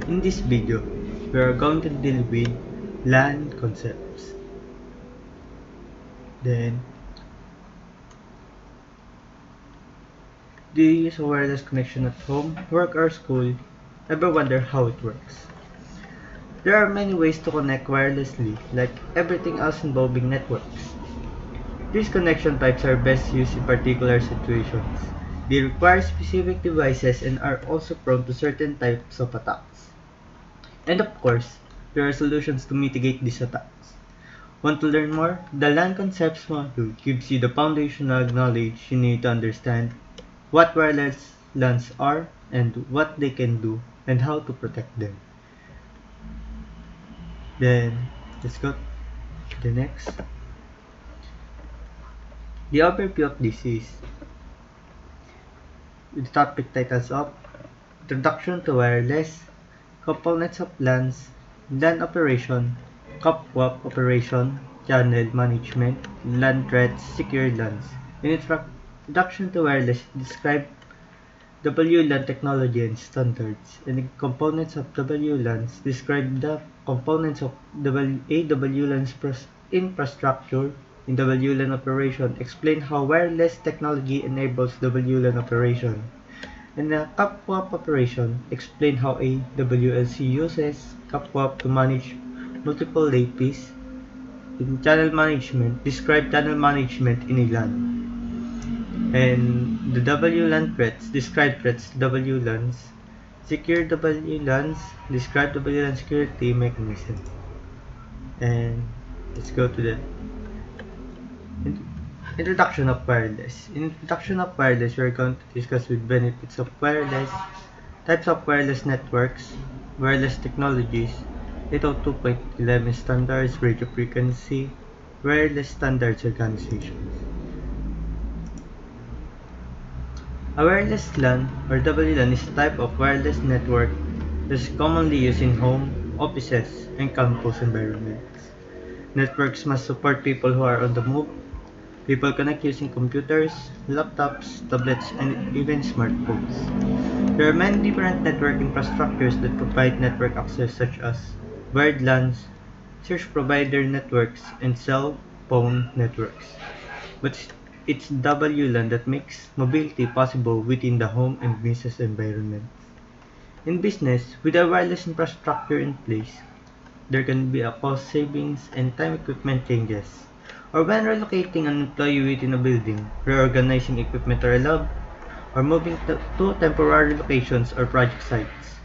In this video, we are going to deal with LAN concepts. Then, do you use a wireless connection at home, work, or school? Ever wonder how it works? There are many ways to connect wirelessly, like everything else involving networks. These connection types are best used in particular situations. They require specific devices and are also prone to certain types of attacks. And of course, there are solutions to mitigate these attacks. Want to learn more? The LAN Concepts module gives you the foundational knowledge you need to understand what wireless LANs are and what they can do and how to protect them. Then, let's go to the next. The overview of this is the topic titles of Introduction to Wireless, Components of LANs, LAN Operation, COP-WAP Operation, Channel Management, LAN Threats, Secure LANs. In Introduction to Wireless, describe WLAN technology and standards. In the components of WLANs, describe the components of a WLAN's infrastructure. In WLAN operation, explain how wireless technology enables WLAN operation. In the COP-WAP operation, explain how a WLC uses COP-WAP to manage multiple APs. In channel management, describe channel management in a LAN. And the WLAN threats, describe threats to WLANs. Secure WLANs, describe WLAN security mechanism. And let's go to the Introduction of wireless. In Introduction of wireless, we are going to discuss with benefits of wireless, types of wireless networks, wireless technologies, 802.11 standards, radio frequency, wireless standards organizations. A wireless LAN or WLAN is a type of wireless network that is commonly used in home, offices, and campus environments. Networks must support people who are on the move. People connect using computers, laptops, tablets, and even smartphones. There are many different network infrastructures that provide network access such as wired LANs, service provider networks, and cell phone networks. But it's WLAN that makes mobility possible within the home and business environments. In business, with a wireless infrastructure in place, there can be a cost savings and time equipment changes. Or when relocating an employee within a building, reorganizing equipment or a lab, or moving to temporary locations or project sites.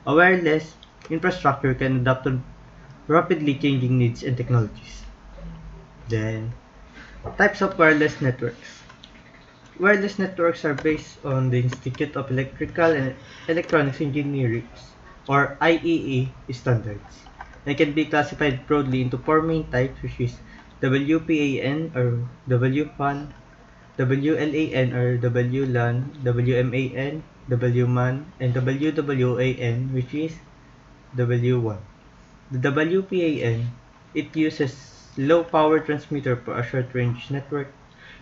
A wireless infrastructure can adapt to rapidly changing needs and technologies. Then, types of wireless networks. Wireless networks are based on the Institute of Electrical and Electronics Engineering, or IEE, standards. They can be classified broadly into four main types, which is WPAN or WPAN, WLAN or WLAN, WMAN, WMAN, and WWAN, which is W1. The WPAN, it uses low power transmitter for a short range network,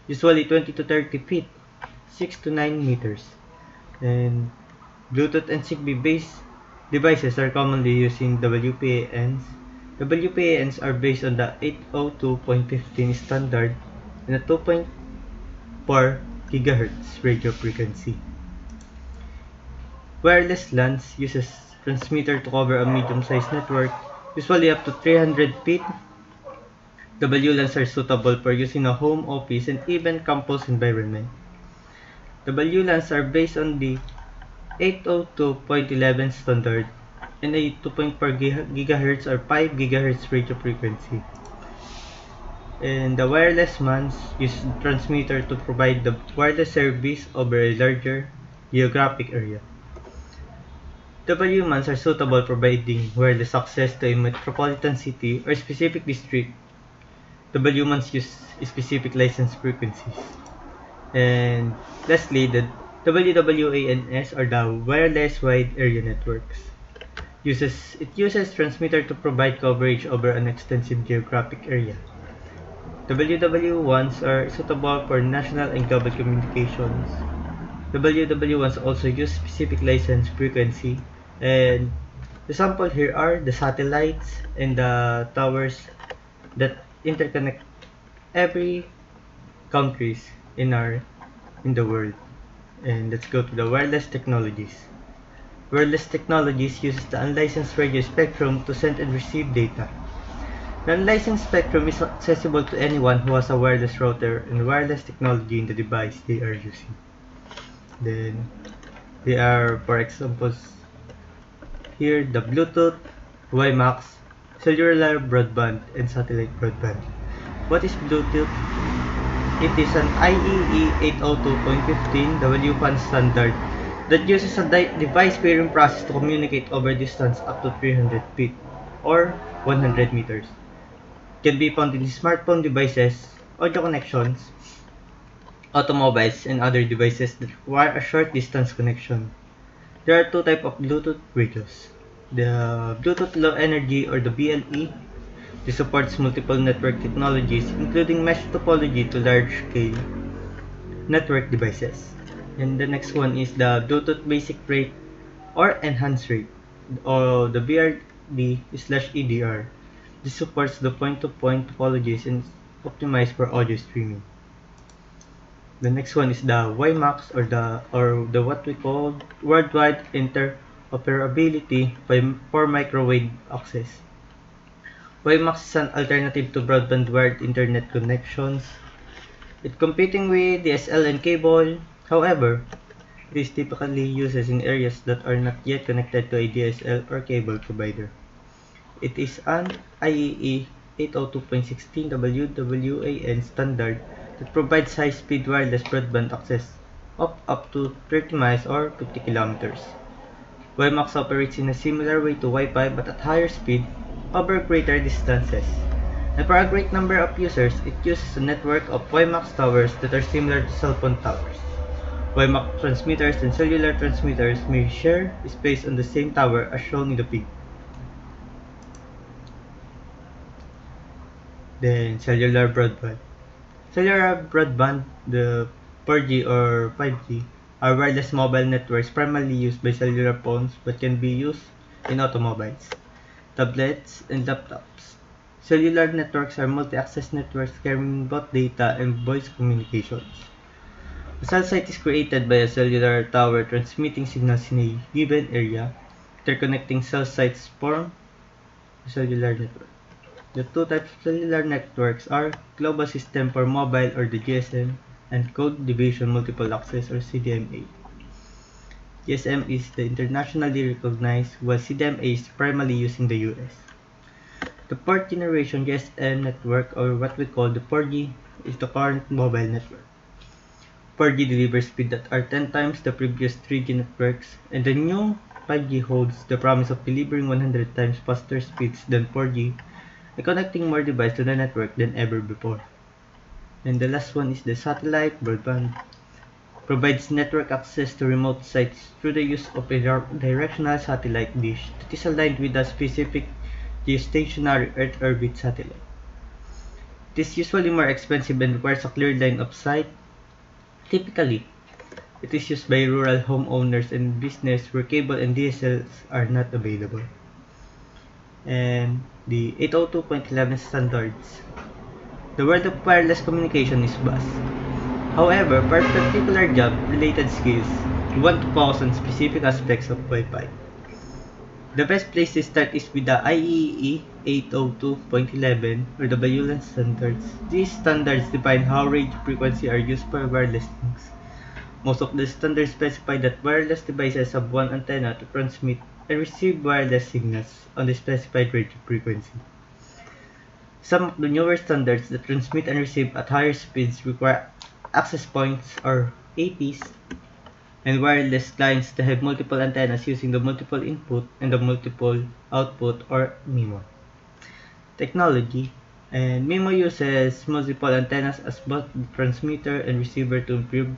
usually 20 to 30 feet, 6 to 9 meters. And Bluetooth and Zigbee based devices are commonly used in WPANs. WPANs are based on the 802.15 standard and a 2.4 GHz radio frequency. Wireless LANs uses transmitter to cover a medium-sized network, usually up to 300 feet. WLANs are suitable for use in a home, office, and even campus environment. WLANs are based on the 802.11 standard and a 2.4 GHz or 5 GHz radio frequency. And the wireless MANs use transmitter to provide the wireless service over a larger geographic area. WMANs are suitable providing wireless access to a metropolitan city or specific district. WMANs use specific license frequencies. And lastly, the WWANs are the wireless wide area networks. It uses transmitter to provide coverage over an extensive geographic area. WW1s are suitable for national and global communications. WW1s also use specific license frequency And the sample here are the satellites and the towers that interconnect every countries in the world. And let's go to the wireless technologies. Wireless technologies uses the unlicensed radio spectrum to send and receive data. The unlicensed spectrum is accessible to anyone who has a wireless router and wireless technology in the device they are using. Then they are, for example, here the Bluetooth, WiMAX, cellular broadband, and satellite broadband. What is Bluetooth? It is an IEEE 802.15 WPAN standard that uses a device pairing process to communicate over distance up to 300 feet or 100 meters. It can be found in smartphone devices, audio connections, automobiles, and other devices that require a short distance connection. There are two types of Bluetooth radios. The Bluetooth Low Energy or the BLE. This supports multiple network technologies including mesh topology to large-scale network devices. And the next one is the Bluetooth Basic Rate or Enhanced Rate or the BRD/EDR. This supports the point-to-point topologies and is optimized for audio streaming. The next one is the WiMAX or the what we call worldwide interoperability for microwave access. WiMAX is an alternative to broadband wired internet connections. It's competing with DSL and cable. However, it is typically used in areas that are not yet connected to a DSL or cable provider. It is an IEEE 802.16 WWAN standard that provides high-speed wireless broadband access of up to 30 miles or 50 kilometers. WiMAX operates in a similar way to Wi-Fi but at higher speed over greater distances. And for a great number of users, it uses a network of WiMAX towers that are similar to cell phone towers. WiMAX transmitters and cellular transmitters may share space on the same tower as shown in the picture. Then cellular broadband. Cellular broadband, the 4G or 5G, are wireless mobile networks primarily used by cellular phones but can be used in automobiles, tablets, and laptops. Cellular networks are multi-access networks carrying both data and voice communications. A cell site is created by a cellular tower transmitting signals in a given area. Interconnecting cell sites form a cellular network. The two types of cellular networks are Global System for Mobile or the GSM and Code Division Multiple Access or CDMA. GSM is the internationally recognized while CDMA is primarily used in the US. The fourth generation GSM network or what we call the 4G is the current mobile network. 4G delivers speed that are 10 times the previous 3G networks and the new 5G holds the promise of delivering 100 times faster speeds than 4G and connecting more devices to the network than ever before. And the last one is the satellite broadband. Provides network access to remote sites through the use of a directional satellite dish that is aligned with a specific geostationary Earth orbit satellite. It is usually more expensive and requires a clear line of sight. Typically, it is used by rural homeowners and business where cable and DSLs are not available. And the 802.11 standards. The world of wireless communication is vast. However, for particular job-related skills, you want to focus on specific aspects of Wi-Fi. The best place to start is with the IEEE 802.11 or the WLAN standards. These standards define how radio frequency are used for wireless links. Most of the standards specify that wireless devices have one antenna to transmit and receive wireless signals on the specified radio frequency. Some of the newer standards that transmit and receive at higher speeds require access points or APs and wireless clients that have multiple antennas using the multiple input and the multiple output or MIMO technology. And MIMO uses multiple antennas as both the transmitter and receiver to improve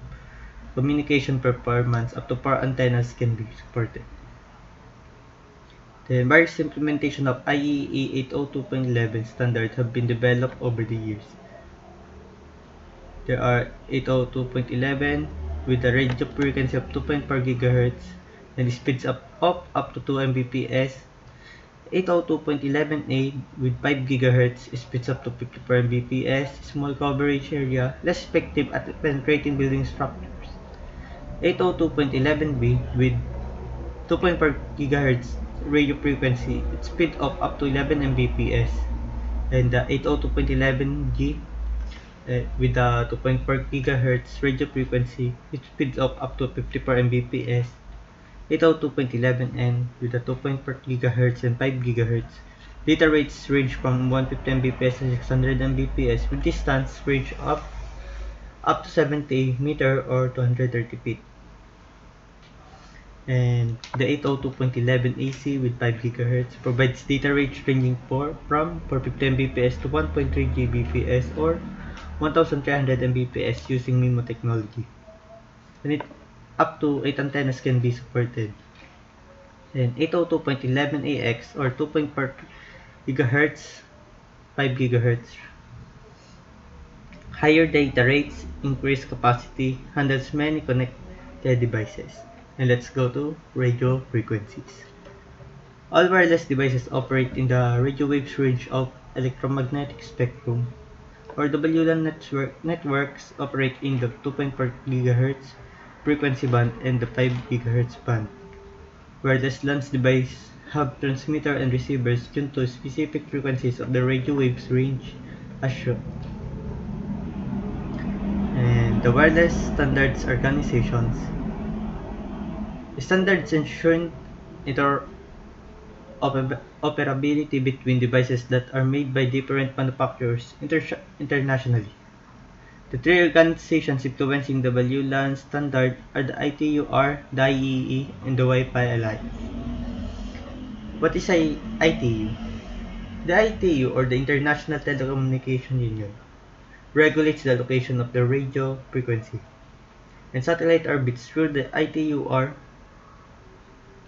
communication performance. Up to 4 antennas can be supported. The various implementation of IEEE 802.11 standards have been developed over the years. There are 802.11 with a radio frequency of 2.4 GHz, and speeds up to 2 Mbps. 802.11a with 5 GHz speeds up to 54 Mbps, small coverage area, less effective at penetrating building structures. 802.11b with 2.4 GHz radio frequency, it speeds up to 11 Mbps. And the 802.11g with the 2.4 GHz radio frequency, it speeds up to 54 Mbps. 802.11n with the 2.4 GHz and 5 GHz. Data rates range from 150 Mbps to 600 Mbps with distance range up to 70 meter or 230 feet. And the 802.11 AC with 5 GHz provides data rates ranging from 450 Mbps to 1.3 Gbps or 1300 Mbps using MIMO technology. And up to 8 antennas can be supported. And 802.11ax or 2.4 GHz, 5 GHz. Higher data rates, increased capacity, handles many connected devices. And let's go to radio frequencies. All wireless devices operate in the radio waves range of electromagnetic spectrum, or WLAN networks operate in the 2.4 GHz frequency band and the 5 GHz band. Wireless LAN devices have transmitter and receivers tuned to specific frequencies of the radio waves range as shown. And the Wireless Standards Organizations. Standards ensure interoperability between devices that are made by different manufacturers internationally. The three organizations influencing the WLAN standard are the ITUR, the IEEE, and the Wi-Fi Alliance. What is ITU? The ITU, or the International Telecommunication Union, regulates the location of the radio frequency and satellite orbits through the ITUR,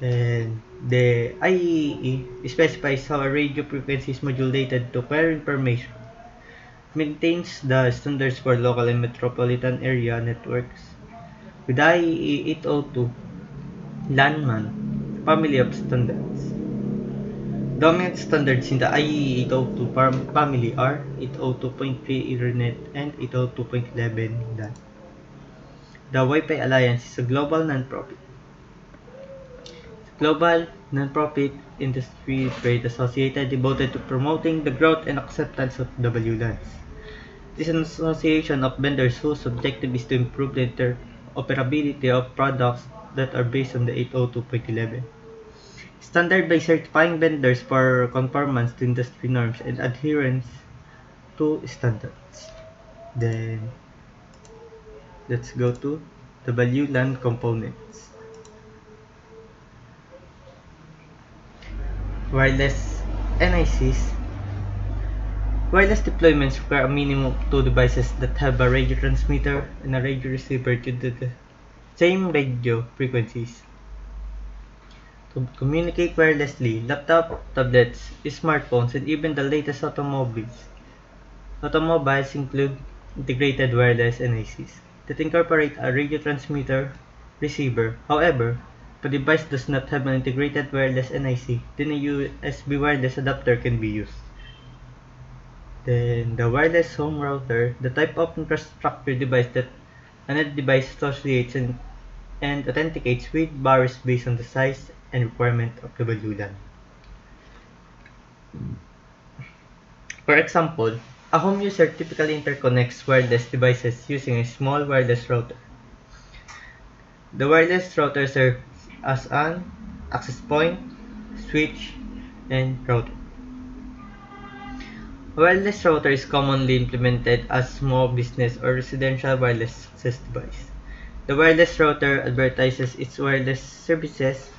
and the IEEE specifies how a radio frequency is modulated to carry information, maintains the standards for local and metropolitan area networks. With IEEE 802 LANMAN family of standards. Dominant standards in the IEEE 802 family are 802.3 Ethernet and 802.11 LAN. The Wi-Fi Alliance is a global non-profit industry trade association devoted to promoting the growth and acceptance of WLANs. It is an association of vendors whose objective is to improve the interoperability of products that are based on the 802.11 standard by certifying vendors for conformance to industry norms and adherence to standards. Then let's go to WLAN components. Wireless NICs. Wireless deployments require a minimum of 2 devices that have a radio transmitter and a radio receiver to the same radio frequencies. To communicate wirelessly, laptop, tablets, smartphones, and even the latest automobiles. Automobiles include integrated wireless NICs that incorporate a radio transmitter receiver. However, if a device does not have an integrated wireless NIC, then a USB wireless adapter can be used. Then the wireless home router, the type of infrastructure device that an end device associates and authenticates with, varies based on the size and requirement of the WLAN. For example, a home user typically interconnects wireless devices using a small wireless router. The wireless router serves as an access point, switch, and router. A wireless router is commonly implemented as small business or residential wireless access device. The wireless router advertises its wireless services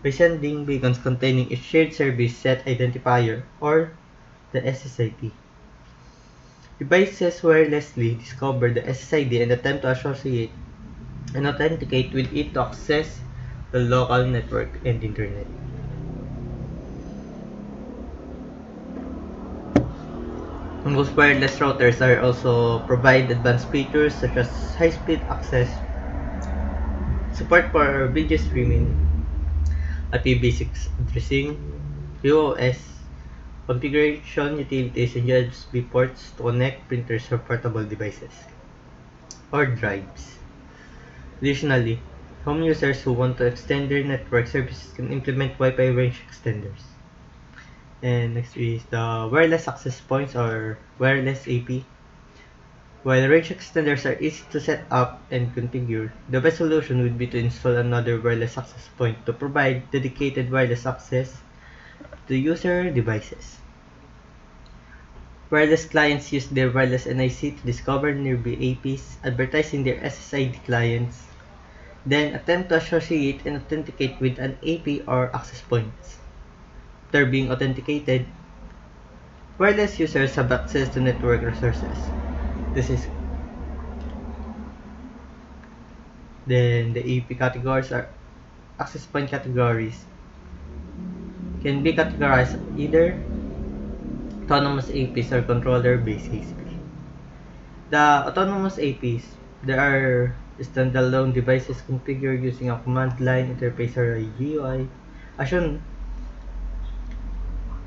by sending beacons containing a shared service set identifier, or the SSID. Devices wirelessly discover the SSID and attempt to associate and authenticate with it to access the local network and internet. Most wireless routers are also provide advanced features such as high-speed access, support for video streaming, IP-basic addressing, QoS, configuration utilities, and USB ports to connect printers or portable devices, or drives. Additionally, home users who want to extend their network services can implement Wi-Fi range extenders. And next is the wireless access points or wireless AP. While range extenders are easy to set up and configure, the best solution would be to install another wireless access point to provide dedicated wireless access to user devices. Wireless clients use their wireless NIC to discover nearby APs, advertising their SSID clients, then attempt to associate and authenticate with an AP or access points. After being authenticated, wireless users have access to network resources. This is Then the AP categories are access point categories can be categorized either autonomous APs or controller-based APs. The autonomous APs, there are standalone devices configured using a command line interface or a GUI. As shown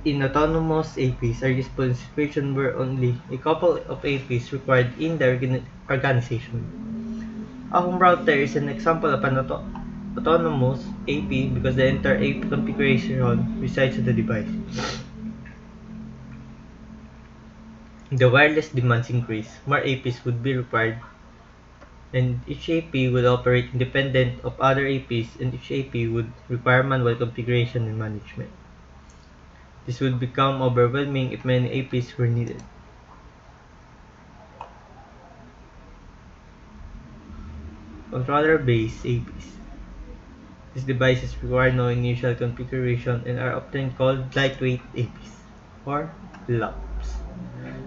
in autonomous APs are useful in situations where only a couple of APs required in the organization. A home router is an example of an autonomous AP because the entire AP configuration resides on the device. The wireless demands increase, more APs would be required, and each AP would operate independent of other APs, and each AP would require manual configuration and management. This would become overwhelming if many APs were needed. Controller-based APs. These devices require no initial configuration and are often called lightweight APs, or LAPs.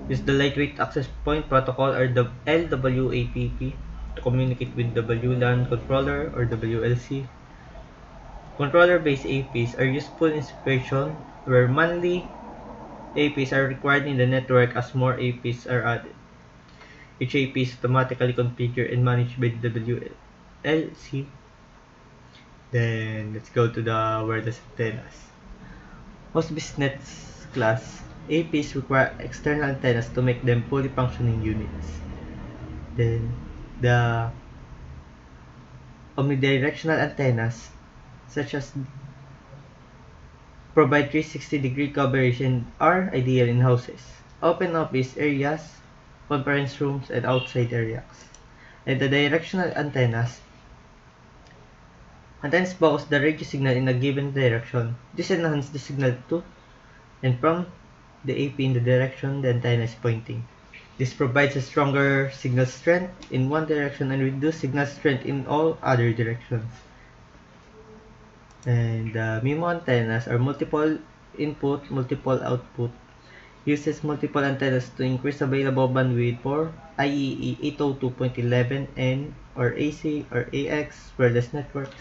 Use the Lightweight Access Point Protocol or the LWAPP to communicate with WLAN controller or WLC. Controller-based APs are useful in situations where manually APs are required in the network as more APs are added. Each AP is automatically configured and managed by the WLC. Then let's go to the wireless antennas. Most business class APs require external antennas to make them fully functioning units. Then the omnidirectional antennas, such as provide 360-degree coverage and are ideal in houses, open office areas, conference rooms, and outside areas. And the directional antennas focus the radio signal in a given direction. This enhances the signal to and from the AP in the direction the antenna is pointing. This provides a stronger signal strength in one direction and reduced signal strength in all other directions. And the MIMO antennas are multiple input, multiple output. Uses multiple antennas to increase available bandwidth for IEEE 802.11n or AC or AX wireless networks.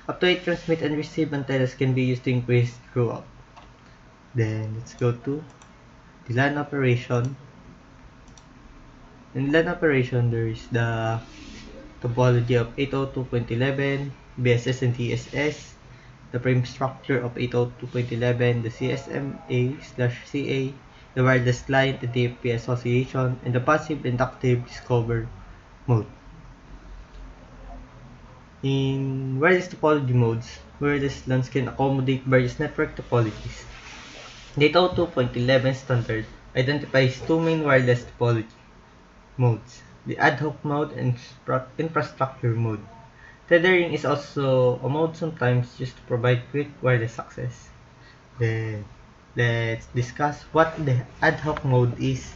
Up to 8 transmit and receive antennas can be used to increase throughput. Then let's go to the LAN operation. In LAN operation, there is the topology of 802.11, BSS and TSS, the frame structure of 802.11, the CSMA/CA, the wireless client and TFP association, and the passive inductive discover mode. In wireless topology modes, wireless LANs can accommodate various network topologies. The 802.11 standard identifies two main wireless topology modes, the ad hoc mode and infrastructure mode. Tethering is also a mode sometimes used to provide quick wireless access. Then, let's discuss what the ad hoc mode is.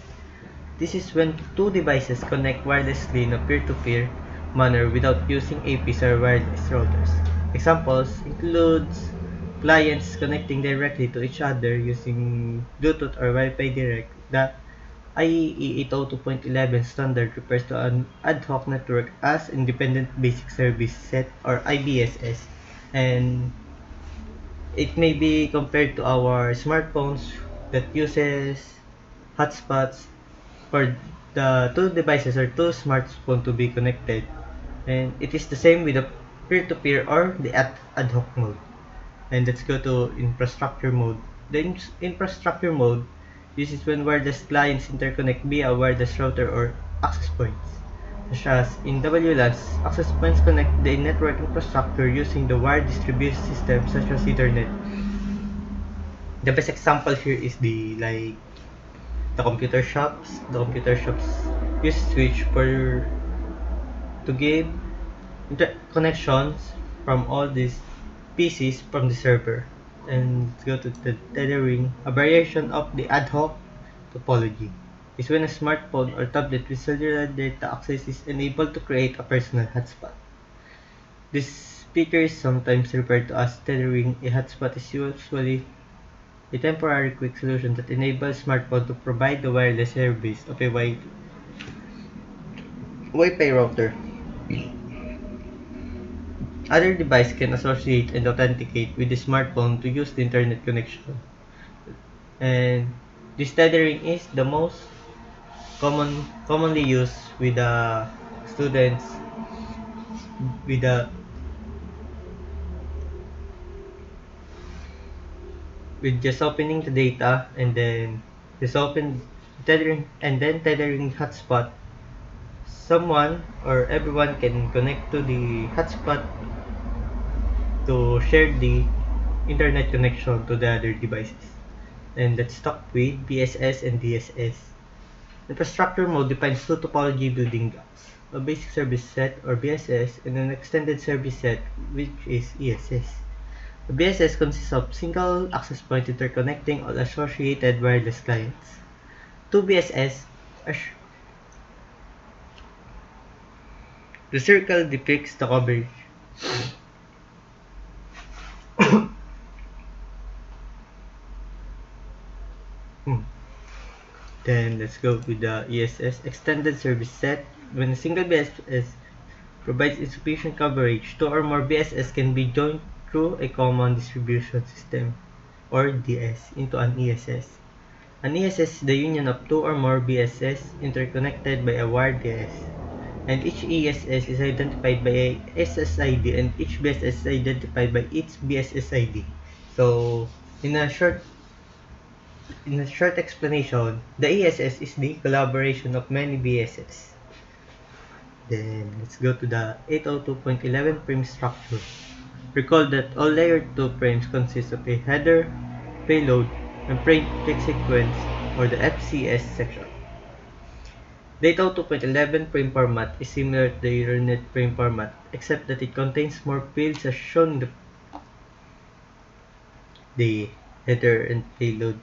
This is when two devices connect wirelessly in a peer-to-peer manner without using APs or wireless routers. Examples includes clients connecting directly to each other using Bluetooth or Wi-Fi Direct. The IEEE 802.11 standard refers to an ad hoc network as Independent Basic Service Set or IBSS, and it may be compared to our smartphones that uses hotspots for the two devices or two smartphones to be connected, and it is the same with the peer-to-peer or the ad hoc mode. And let's go to infrastructure mode. The infrastructure mode, this is when wireless clients interconnect via a wireless router or access points. Such as in WLANs, access points connect the network infrastructure using the wire distribution system such as Ethernet. The best example here is the computer shops. The computer shops use switch for to give connections from all these PCs from the server. And let's go to the tethering. A variation of the ad hoc topology is when a smartphone or tablet with cellular data access is enabled to create a personal hotspot. This feature is sometimes referred to as tethering. A hotspot is usually a temporary quick solution that enables smartphone to provide the wireless service of a Wi-Fi router. Other devices can associate and authenticate with the smartphone to use the internet connection. And this tethering is the most commonly used with the students with the with just opening the data and then just open tethering and then tethering hotspot. Someone or everyone can connect to the hotspot to share the internet connection to the other devices. And let's talk with BSS and DSS. Infrastructure mode defines two topology building blocks: a basic service set or BSS and an extended service set, which is ESS. A BSS consists of single access point interconnecting all associated wireless clients. Two BSS are the circle depicts the coverage. Then let's go with the ESS extended service set. When a single BSS provides insufficient coverage, two or more BSS can be joined through a common distribution system or DS into an ESS. An ESS is the union of two or more BSS interconnected by a wired DS, and each ESS is identified by a SSID and each BSS is identified by its BSSID. So, in a short explanation, the ESS is the collaboration of many BSS. Then let's go to the 802.11 frame structure. Recall that all layer 2 frames consist of a header, payload, and frame text sequence, or the FCS section. The 802.11 frame format is similar to the Ethernet frame format, except that it contains more fields as shown in the header and payload.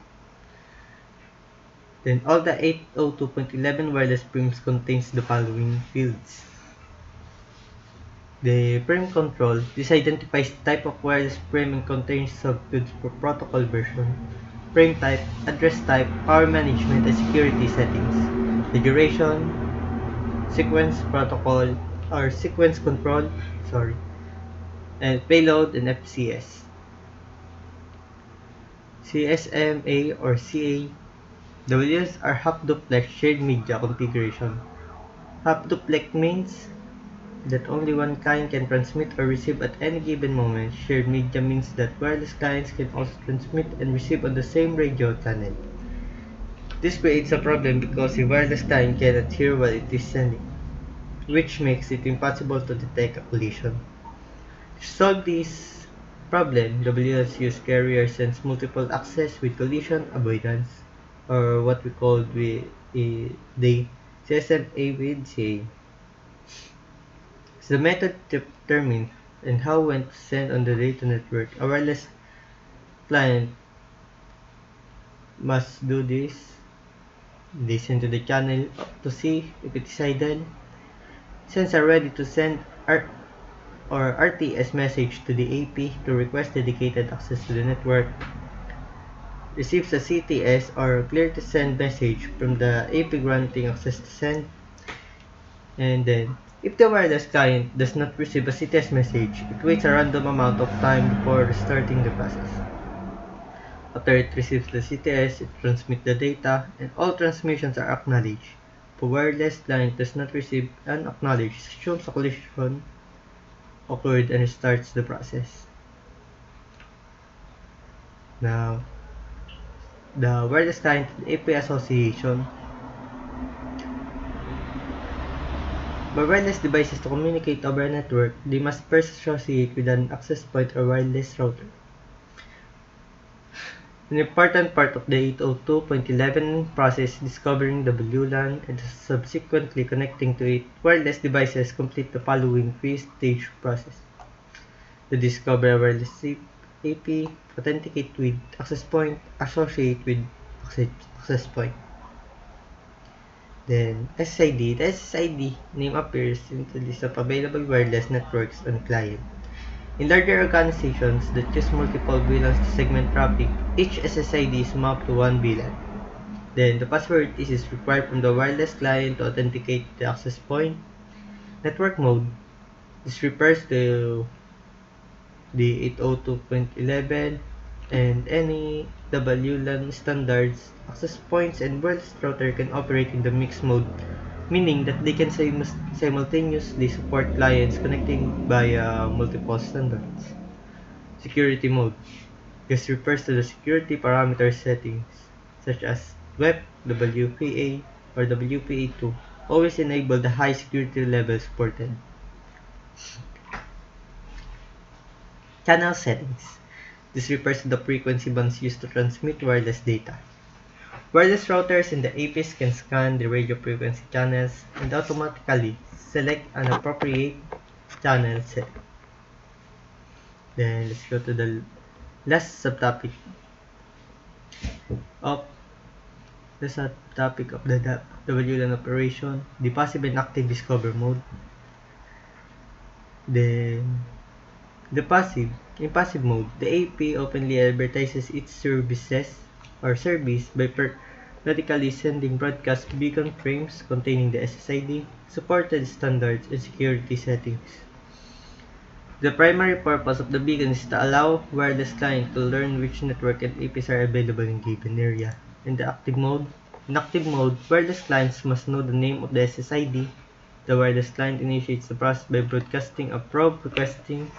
Then all the 802.11 wireless frames contains the following fields. The frame control. This identifies the type of wireless frame and contains subfields for protocol version, frame type, address type, power management, and security settings. The duration, sequence protocol or sequence control, and payload and FCS. CSMA or CAWs are half-duplex shared media configuration. Half-duplex means that only one client can transmit or receive at any given moment. Shared media means that wireless clients can also transmit and receive on the same radio channel. This creates a problem because a wireless client cannot hear what it is sending, which makes it impossible to detect a collision. To solve this problem, WSU's carrier sends multiple access with collision avoidance, or what we call the CSMA with CA. The method determines and how when to send on the data network. A wireless client must do this. Listen to the channel to see if it is idle. Sends are ready to send RTS message to the AP to request dedicated access to the network. Receives a CTS or clear to send message from the AP granting access to send. And then, if the wireless client does not receive a CTS message, it waits a random amount of time before restarting the process. After it receives the CTS, it transmits the data, and all transmissions are acknowledged. If a wireless client does not receive and acknowledge, it assumes a collision occurred and restarts the process. Now, the wireless client and AP association. For wireless devices to communicate over a network, they must first associate with an access point or wireless router. An important part of the 802.11 process is discovering the WLAN and subsequently connecting to it. Wireless devices complete the following three-stage process: to discover a wireless AP, authenticate with access point, associate with access point. Then SSID. The SSID name appears in the list of available wireless networks on client. In larger organizations that use multiple VLANs to segment traffic, each SSID is mapped to one VLAN. Then the password is required from the wireless client to authenticate the access point. Network mode. This refers to the 802.11 and any WLAN standards. Access points and wireless router can operate in the mixed mode, meaning that they can simultaneously support clients connecting via multiple standards. Security mode. This refers to the security parameter settings, such as WEP, WPA, or WPA2, always enable the high security level supported. Channel settings. This refers to the frequency bands used to transmit wireless data. Wireless routers and the APs can scan the radio frequency channels and automatically select an appropriate channel setting. Then let's go to the last subtopic of the WLAN operation, the passive and active discover mode. Then in passive mode, the AP openly advertises its services or service by periodically sending broadcast beacon frames containing the SSID, supported standards, and security settings. The primary purpose of the beacon is to allow wireless client to learn which network and APs are available in given area. In active mode, wireless clients must know the name of the SSID. The wireless client initiates the process by broadcasting a probe requesting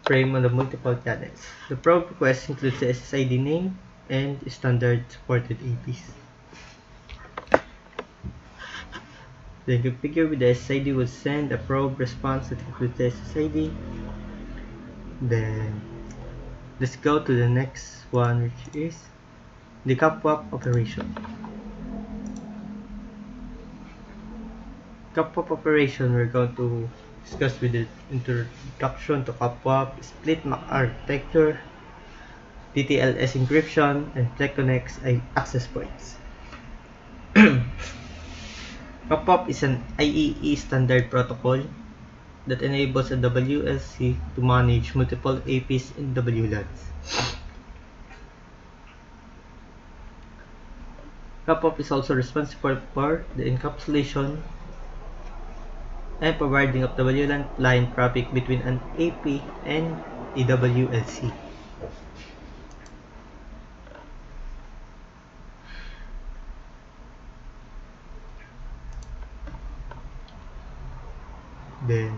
frame on the multiple channels. The probe request includes the SSID name and standard supported APs. The configure with the SSID will send a probe response that includes the SSID. Then let's go to the next one, which is the CAPWAP operation. CAPWAP operation, we're going to discuss with the introduction to CAPWAP, split MAC architecture, TTLS encryption, and FlexiConnect access points. CAPWAP is an IEEE standard protocol that enables a WLC to manage multiple APs and WLANs. CAPWAP is also responsible for the encapsulation and providing of WLAN line traffic between an AP and a WLC. Then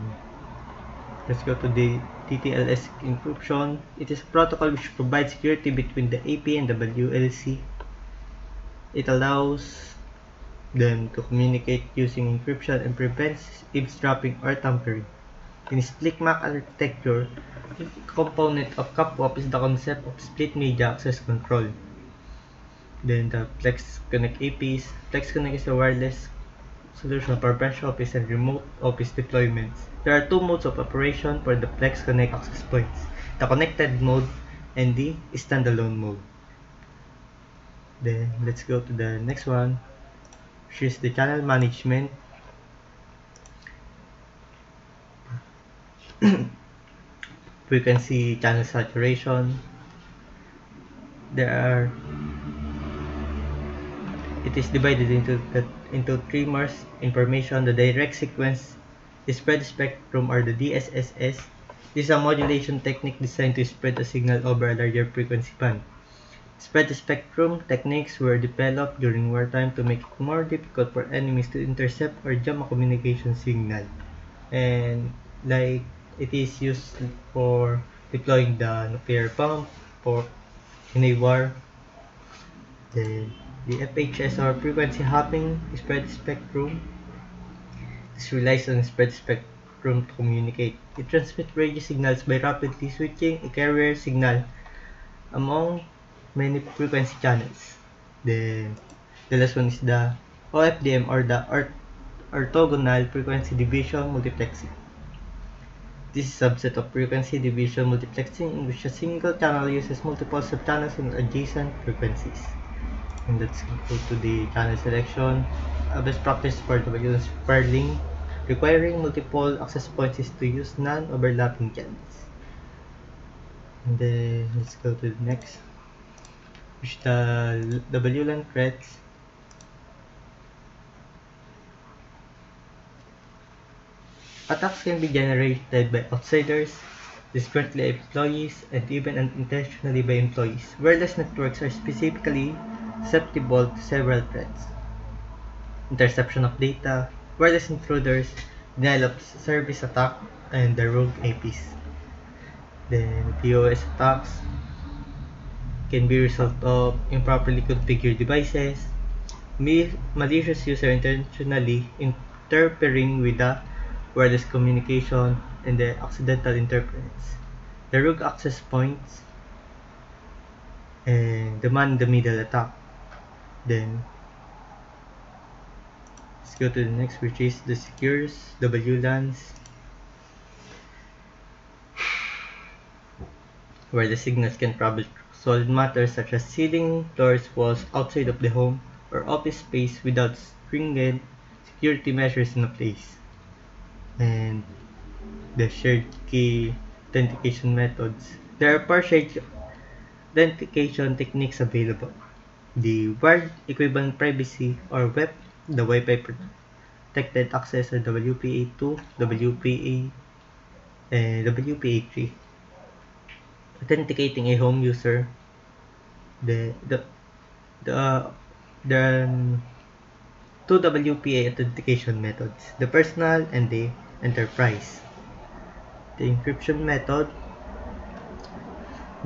let's go to the TTLS encryption. It is a protocol which provides security between the AP and the WLC. It allows them to communicate using encryption and prevents eavesdropping or tampering. In split MAC architecture, a component of CAPWAP is the concept of split media access control. Then the FlexiConnect APs. FlexiConnect is a wireless solution for branch office and remote office deployments. There are two modes of operation for the FlexiConnect access points: the connected mode and the standalone mode. Then let's go to the next one, which is the channel management. Frequency channel saturation. It is divided into three Morse information. The direct sequence, the spread spectrum or the DSSS. This is a modulation technique designed to spread a signal over a larger frequency band. Spread spectrum techniques were developed during wartime to make it more difficult for enemies to intercept or jam a communication signal. And like it is used for deploying the nuclear bomb for in a war. Then the FHS or frequency hopping spread spectrum. This relies on spread spectrum to communicate. It transmits radio signals by rapidly switching a carrier signal among many frequency channels. Then the last one is the OFDM or the orthogonal frequency division multiplexing. This is a subset of frequency division multiplexing in which a single channel uses multiple subchannels in adjacent frequencies. And let's go to the channel selection. A best practice for WLANs pairing requiring multiple access points is to use non-overlapping channels. And then let's go to the next, which the WLAN threads. Attacks can be generated by outsiders, discreetly employees, and even unintentionally by employees. Wireless networks are specifically susceptible to several threats: interception of data, wireless intruders, denial of service attack, and the rogue APs. Then DOS attacks can be a result of improperly configured devices, malicious user intentionally interfering with the wireless communication, and the accidental interference. The rogue access points and the man-in-the-middle attack. Then let's go to the next, which is the secure WLANs, where the signals can travel through solid matter such as ceiling, floors, walls outside of the home or office space without stringent security measures in place. And the shared key authentication methods. There are four shared authentication techniques available: the wired equivalent privacy or WEP, the Wi-Fi protected access or WPA2, WPA, and WPA3. Authenticating a home user. The the the the two WPA authentication methods: the personal and the enterprise. The encryption method.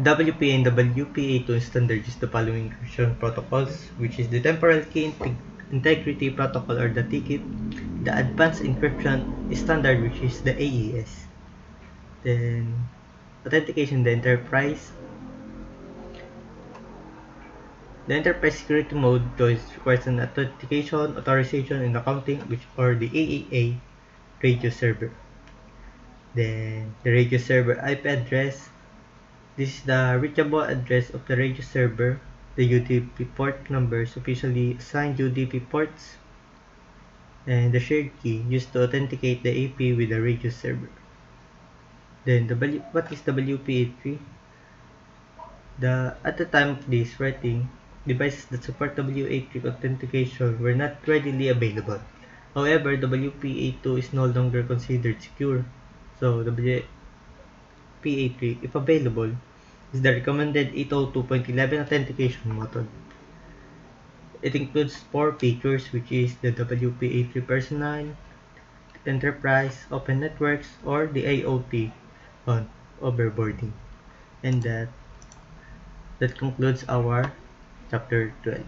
WPA and WPA2 standard use the following encryption protocols, which is the temporal key integrity protocol or the TKIP, the advanced encryption standard, which is the AES. Then authentication, the enterprise. The enterprise security mode requires an authentication, authorization, and accounting, which or the AAA radio server. Then the radio server IP address. This is the reachable address of the radio server. The UDP port numbers officially assigned UDP ports, and the shared key used to authenticate the AP with the radio server. Then what is WPA3? At the time of this writing, devices that support WPA3 authentication were not readily available. However, WPA2 is no longer considered secure, so WPA3, if available, is the recommended 802.11 authentication method. It includes four features, which is the WPA3 personal, enterprise, open networks, or the IoT on overboarding. And that concludes our chapter 12.